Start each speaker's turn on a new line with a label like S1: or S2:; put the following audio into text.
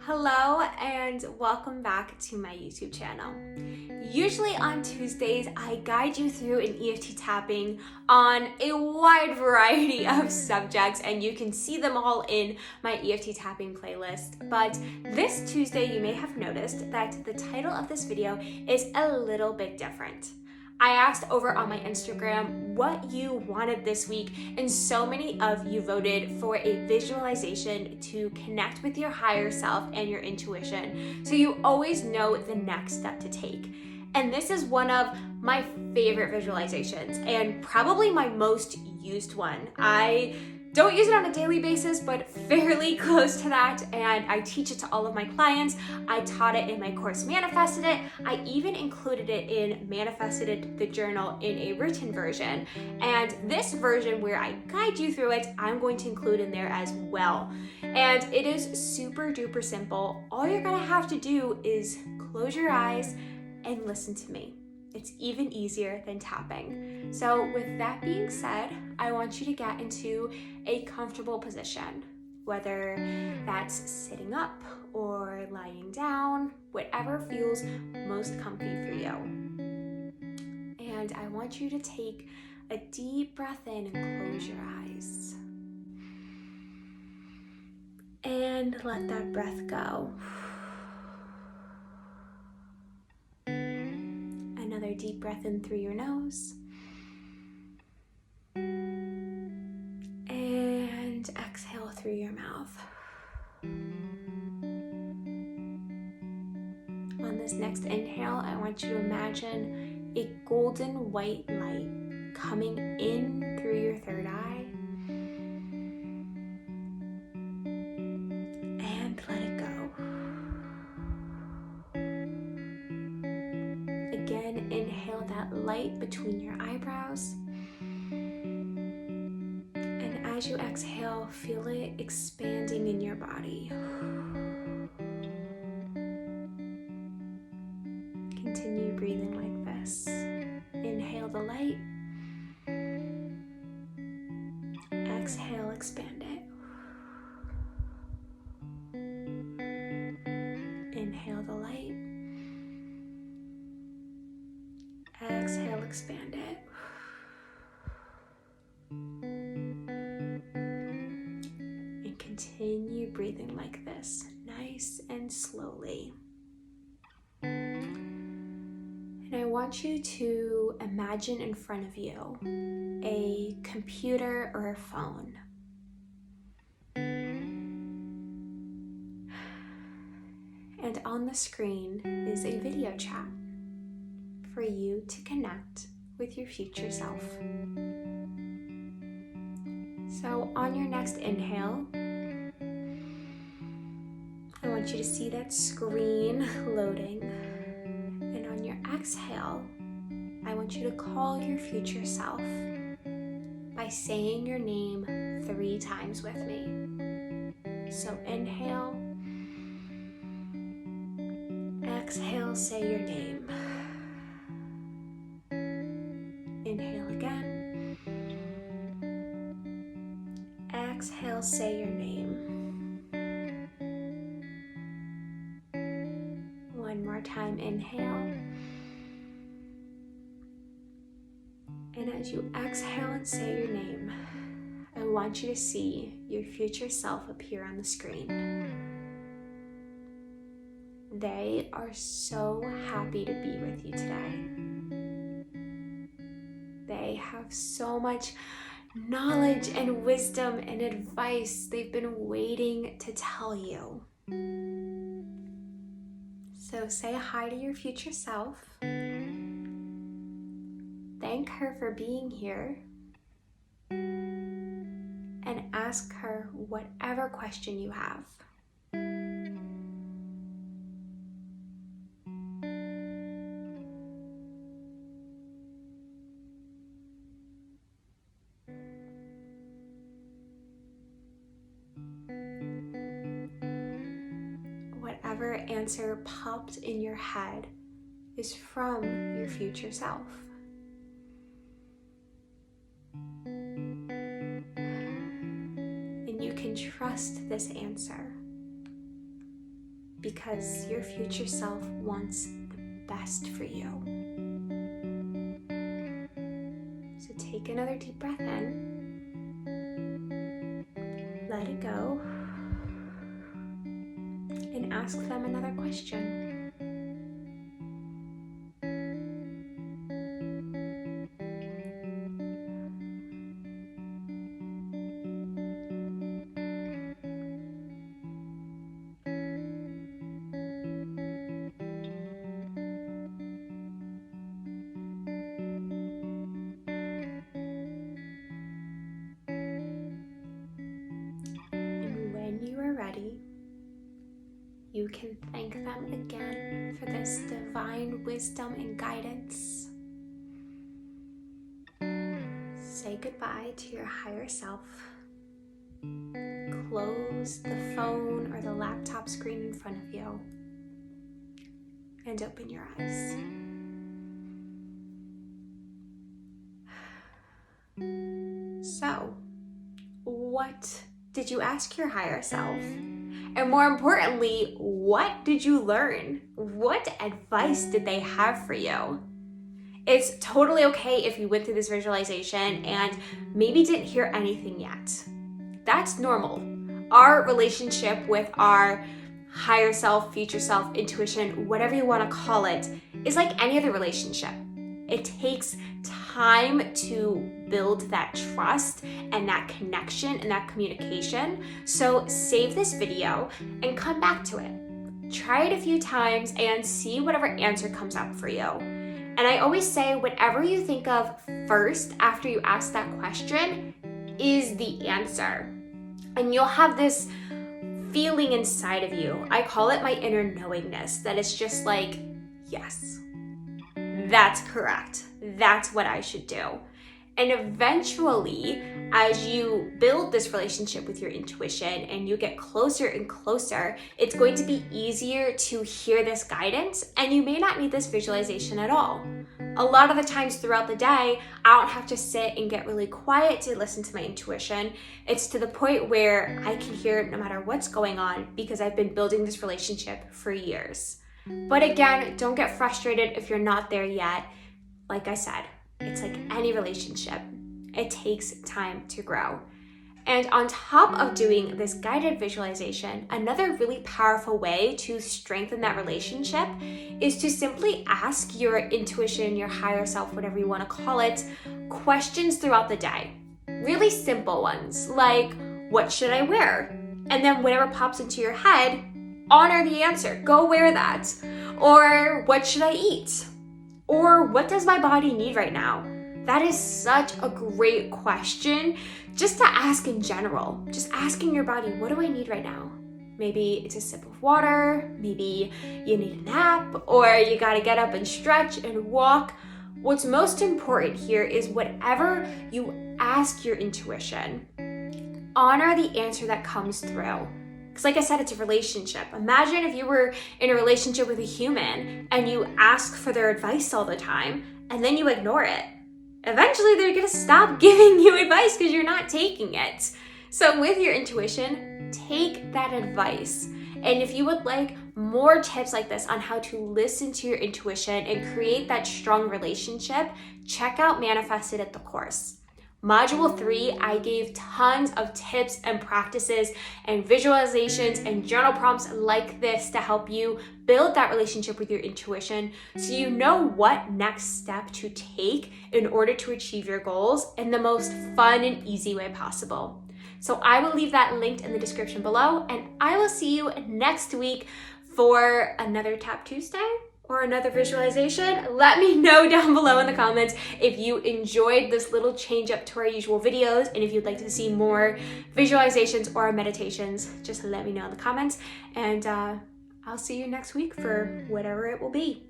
S1: Hello and welcome back to my YouTube channel. Usually on Tuesdays, I guide you through an EFT tapping on a wide variety of subjects, and you can see them all in my EFT tapping playlist. But this Tuesday, you may have noticed that the title of this video is a little bit different. I asked over on my Instagram what you wanted this week, and so many of you voted for a visualization to connect with your higher self and your intuition so you always know the next step to take. And this is one of my favorite visualizations and probably my most used one. I don't use it on a daily basis, but fairly close to that, and I teach it to all of my clients. I taught it in my course Manifested It. I even included it in Manifested It, the journal, in a written version. And this version where I guide you through it, I'm going to include in there as well. And it is super duper simple. All you're gonna have to do is close your eyes and listen to me. It's even easier than tapping. So with that being said, I want you to get into a comfortable position, whether that's sitting up or lying down, whatever feels most comfy for you. And I want you to take a deep breath in and close your eyes. And let that breath go. Another deep breath in through your nose. And exhale through your mouth. On this next inhale, I want you to imagine a golden white light coming in through your third eye. And let it go. Again, inhale that light between your eyebrows. And as you exhale, feel it expanding in your body. Continue breathing like this. Inhale the light. Exhale, expand it. Inhale the light. Exhale, expand it. And continue breathing like this, nice and slowly. And I want you to imagine in front of you a computer or a phone. And on the screen is a video chat for you to connect with your future self. So on your next inhale, I want you to see that screen loading. And on your exhale, I want you to call your future self by saying your name 3 times with me. So inhale, exhale, say your name. Inhale again. Exhale, say your name. One more time, inhale. And as you exhale and say your name, I want you to see your future self appear on the screen. They are so happy to be with you today. They have so much knowledge and wisdom and advice they've been waiting to tell you. So say hi to your future self. Thank her for being here. And ask her whatever question you have. Whatever answer popped in your head is from your future self. And you can trust this answer. because your future self wants the best for you. So take another deep breath in, let it go, and ask them another question. Ready, you can thank them again for this divine wisdom and guidance. Say goodbye to your higher self. Close the phone or the laptop screen in front of you and open your eyes. So, what did you ask your higher self? And more importantly, what did you learn? What advice did they have for you? It's totally okay if you went through this visualization and maybe didn't hear anything yet. That's normal. Our relationship with our higher self, future self, intuition, whatever you want to call it, is like any other relationship. It takes time to build that trust and that connection and that communication. So save this video and come back to it. Try it a few times and see whatever answer comes up for you. And I always say whatever you think of first after you ask that question is the answer. And you'll have this feeling inside of you. I call it my inner knowingness, that it's just like, yes, that's correct. That's what I should do. And eventually, as you build this relationship with your intuition and you get closer and closer, it's going to be easier to hear this guidance, and you may not need this visualization at all. A lot of the times throughout the day, I don't have to sit and get really quiet to listen to my intuition. It's to the point where I can hear it no matter what's going on because I've been building this relationship for years. But again, don't get frustrated if you're not there yet. Like I said, it's like any relationship. It takes time to grow. And on top of doing this guided visualization, another really powerful way to strengthen that relationship is to simply ask your intuition, your higher self, whatever you want to call it, questions throughout the day. Really simple ones like, what should I wear? And then whatever pops into your head, honor the answer. Go wear that. Or what should I eat? Or what does my body need right now? That is such a great question just to ask in general. Just asking your body, what do I need right now? Maybe it's a sip of water, maybe you need a nap, or you gotta get up and stretch and walk. What's most important here is whatever you ask your intuition, honor the answer that comes through. Because like I said, it's a relationship. Imagine if you were in a relationship with a human and you ask for their advice all the time and then you ignore it. Eventually they're gonna stop giving you advice because you're not taking it. So with your intuition, take that advice. And if you would like more tips like this on how to listen to your intuition and create that strong relationship, check out Manifested at the course. Module 3, I gave tons of tips and practices and visualizations and journal prompts like this to help you build that relationship with your intuition so you know what next step to take in order to achieve your goals in the most fun and easy way possible. So I will leave that linked in the description below, and I will see you next week for another Tap Tuesday or another visualization. Let me know down below in the comments if you enjoyed this little change up to our usual videos, and if you'd like to see more visualizations or meditations, just let me know in the comments, and I'll see you next week for whatever it will be.